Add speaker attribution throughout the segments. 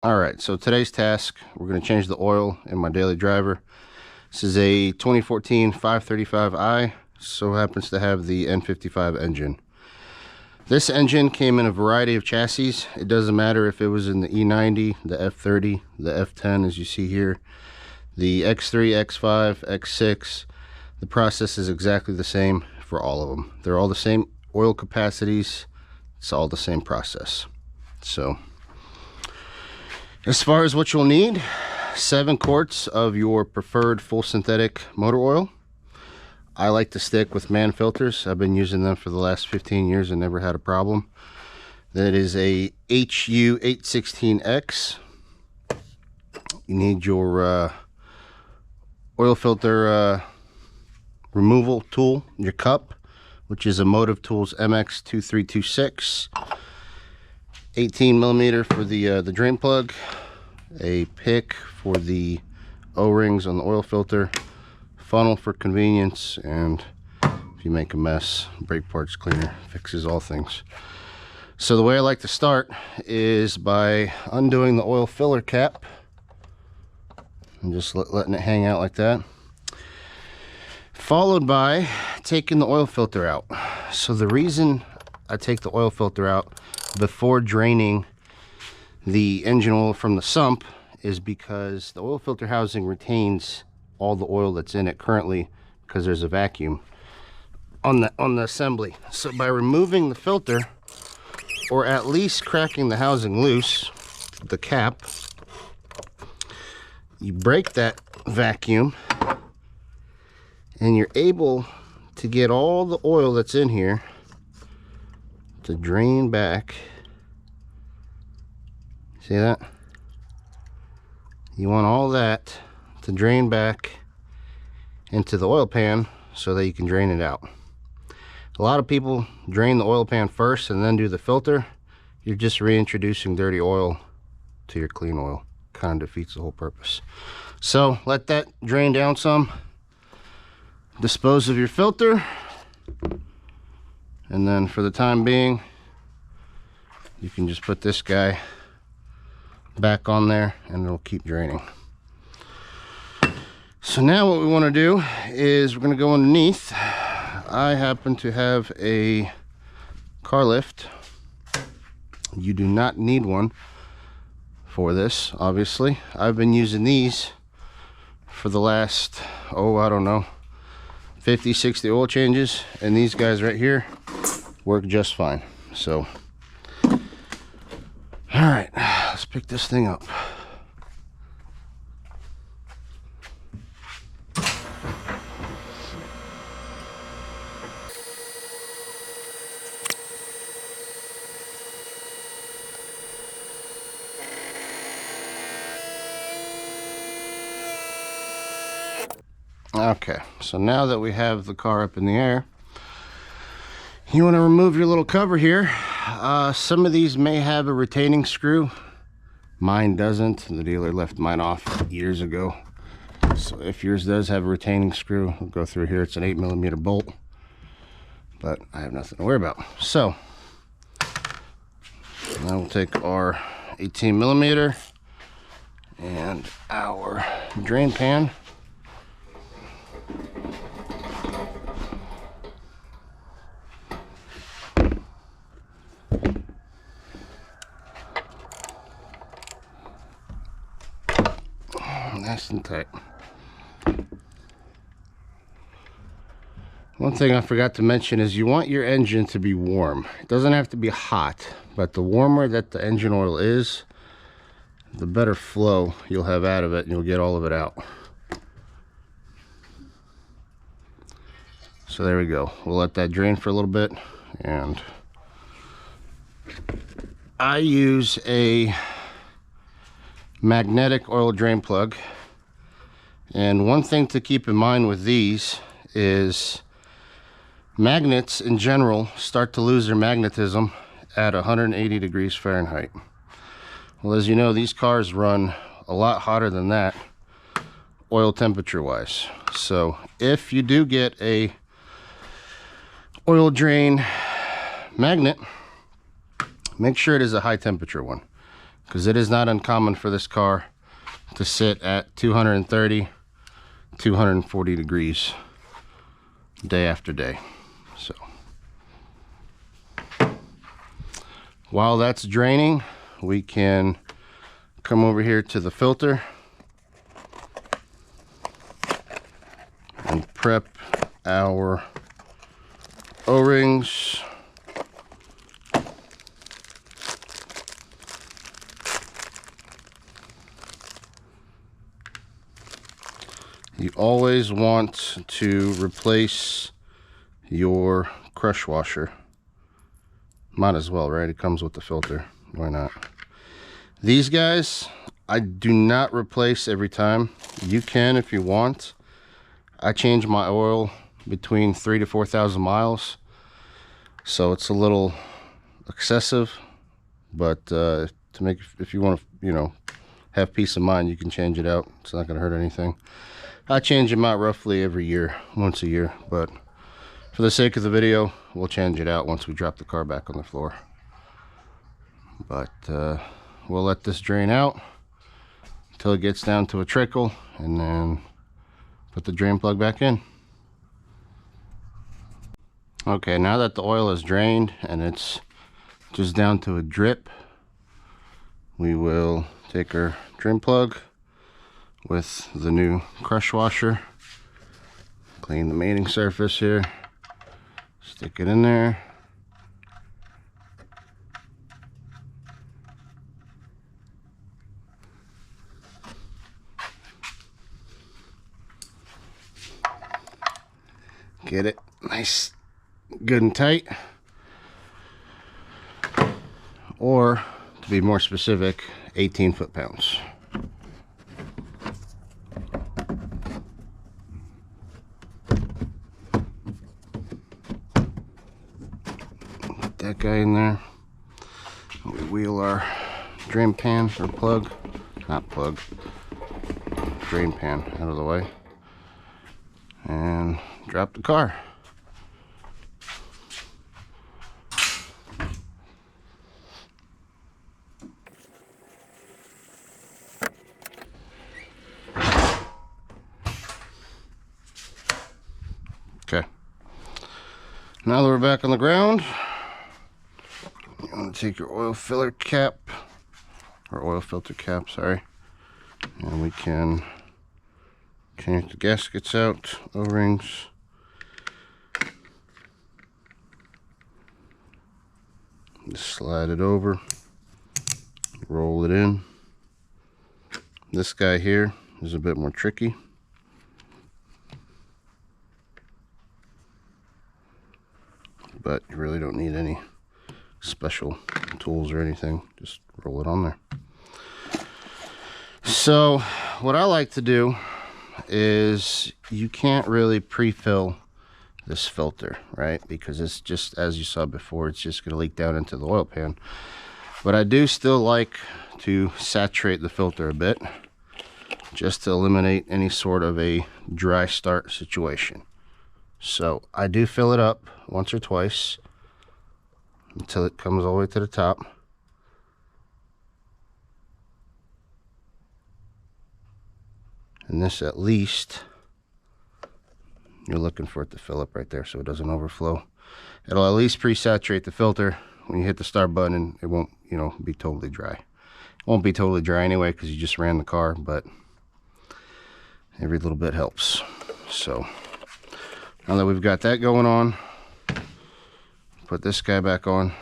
Speaker 1: Alright, so today's task, we're going to change the oil in my daily driver. This is a 2014 535i, so happens to have the N55 engine. This engine came in a variety of chassis. It doesn't matter if it was in the E90, the F30, the F10 as you see here, the X3, X5, X6. The process is exactly the same for all of them. They're all the same oil capacities. It's all the same process. So as far as what you'll need, 7 quarts of your preferred full synthetic motor oil. I like to stick with man filters. I've been using them for the last 15 years and never had a problem. That is a HU816X. You need your oil filter removal tool, your cup, which is a Motive Tools MX2326. 18 millimeter for the drain plug, a pick for the O-rings on the oil filter, funnel for convenience, and if you make a mess, brake parts cleaner fixes all things. So the way I like to start is by undoing the oil filler cap and just letting it hang out like that, followed by taking the oil filter out. So the reason I take the oil filter out before draining the engine oil from the sump is because the oil filter housing retains all the oil that's in it currently because there's a vacuum on the assembly. So by removing the filter, or at least cracking the housing loose, the cap, you break that vacuum and you're able to get all the oil that's in here to drain back. See that? You want all that to drain back into the oil pan so that you can drain it out. A lot of people drain the oil pan first and then do the filter. You're just reintroducing dirty oil to your clean oil. Kind of defeats the whole purpose. So let that drain down some. Dispose of your filter. And then for the time being, you can just put this guy back on there and it'll keep draining. So now what we want to do is we're going to go underneath. I happen to have a car lift. You do not need one for this, obviously. I've been using these for the last, I don't know, 50, 60 oil changes, and these guys right here work just fine. So, all right, let's pick this thing up. Okay, so now that we have the car up in the air, you want to remove your little cover here. Some of these may have a retaining screw. Mine doesn't. The dealer left mine off years ago. So if yours does have a retaining screw, we'll go through here. It's an 8mm bolt, but I have nothing to worry about. So now we'll take our 18mm and our drain pan. Nice and tight. One thing I forgot to mention is you want your engine to be warm. It doesn't have to be hot, but the warmer that the engine oil is, the better flow you'll have out of it and you'll get all of it out. So there we go. We'll let that drain for a little bit, and I use a magnetic oil drain plug. And one thing to keep in mind with these is magnets in general start to lose their magnetism at 180 degrees Fahrenheit. Well, as you know, these cars run a lot hotter than that oil temperature wise. So if you do get a oil drain magnet, make sure it is a high temperature one, because it is not uncommon for this car to sit at 230, 240 degrees day after day. So while that's draining, we can come over here to the filter and prep our O-rings. You always want to replace your crush washer. Might as well, right? It comes with the filter. Why not? These guys, I do not replace every time. You can if you want. I change my oil between 3,000 to 4,000 miles. So it's a little excessive, but to make, if you want to, you know, have peace of mind, you can change it out. It's not going to hurt anything. I change them out roughly every year, once a year, but for the sake of the video, we'll change it out once we drop the car back on the floor. But we'll let this drain out until it gets down to a trickle, and then put the drain plug back in. Okay, now that the oil is drained and it's just down to a drip, we will take our drain plug with the new crush washer, clean the mating surface here, stick it in there, get it nice, good and tight, or to be more specific, 18 foot-pounds. That guy in there. We wheel our drain pan or plug, not plug, drain pan out of the way, and drop the car. Okay, now that we're back on the ground, you want to take your oil filler cap, or oil filter cap, sorry, and we can change the gaskets out, O-rings, just slide it over, roll it in. This guy here is a bit more tricky. But you really don't need any special tools or anything, just roll it on there. So what I like to do is, you can't really pre-fill this filter, right? Because it's just, as you saw before, it's just going to leak down into the oil pan. But I do still like to saturate the filter a bit, just to eliminate any sort of a dry start situation. So I do fill it up once or twice until it comes all the way to the top. And this, at least, you're looking for it to fill up right there so it doesn't overflow. It'll at least pre-saturate the filter. When you hit the start button, it won't, you know, be totally dry. It won't be totally dry anyway because you just ran the car, but every little bit helps. So now that we've got that going on, put this guy back on.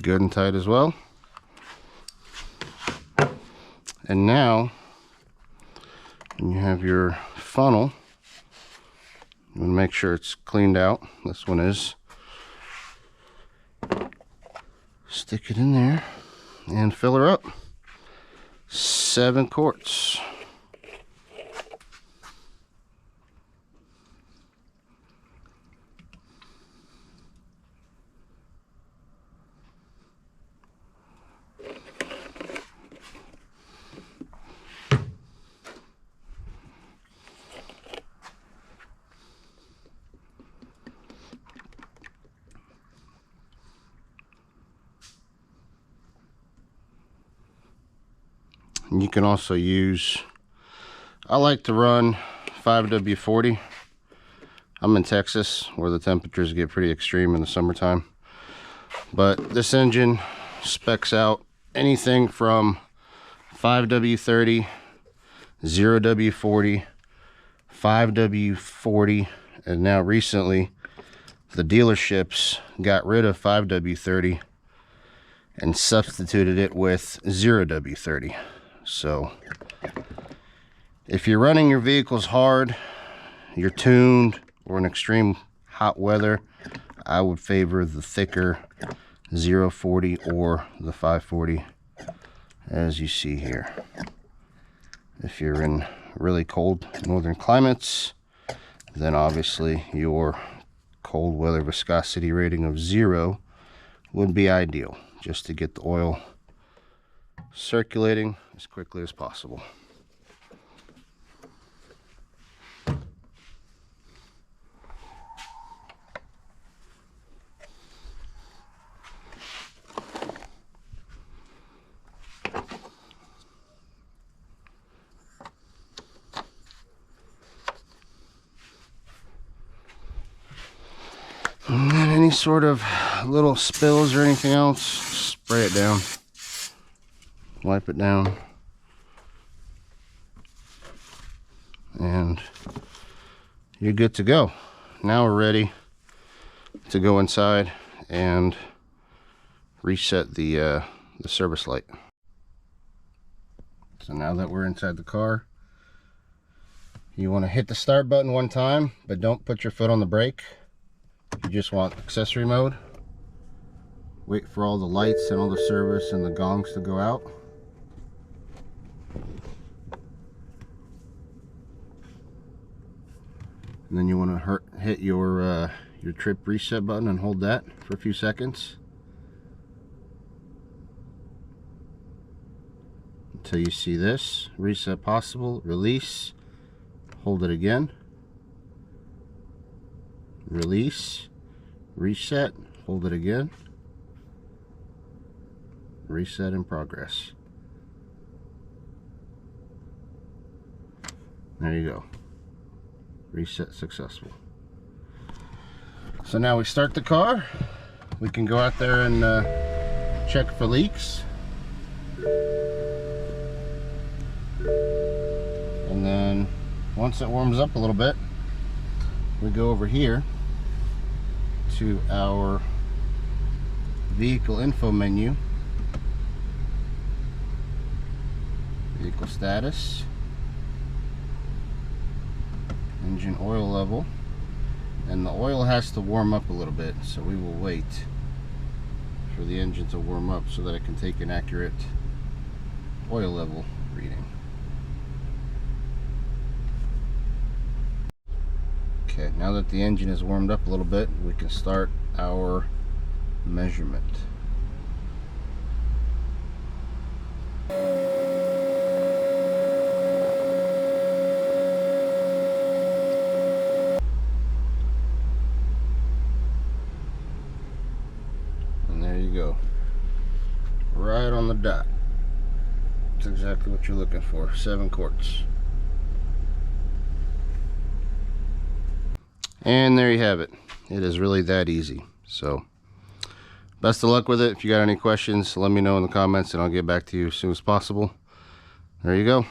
Speaker 1: Good and tight as well. And now, when you have your funnel, you want to make sure it's cleaned out. This one is. Stick it in there and fill her up. 7 quarts. You can also use, I like to run 5W40. I'm in Texas where the temperatures get pretty extreme in the summertime. But this engine specs out anything from 5W30, 0W40, 5W40, and now recently the dealerships got rid of 5W30 and substituted it with 0W30. So if you're running your vehicles hard, you're tuned, or in extreme hot weather, I would favor the thicker 040 or the 540, as you see here. If you're in really cold northern climates, then obviously your cold weather viscosity rating of 0 would be ideal, just to get the oil circulating as quickly as possible. And then any sort of little spills or anything else, spray it down. Wipe it down. And you're good to go. Now we're ready to go inside and reset the service light. So now that we're inside the car, you want to hit the start button one time, but don't put your foot on the brake. You just want accessory mode. Wait for all the lights and all the service and the gongs to go out. And then you want to hit your trip reset button and hold that for a few seconds until you see this reset possible. Release, hold it again, release, reset, hold it again, reset in progress. There you go. Reset successful. So now we start the car. We can go out there and check for leaks. And then once it warms up a little bit, we go over here to our vehicle info menu, vehicle status, engine oil level, and the oil has to warm up a little bit, so we will wait for the engine to warm up so that it can take an accurate oil level reading. Okay, now that the engine is warmed up a little bit, we can start our measurement. Go right on the dot. That's exactly what you're looking for. 7 quarts. And there you have it. It is really that easy. So best of luck with it. If you got any questions, let me know in the comments and I'll get back to you as soon as possible. There you go.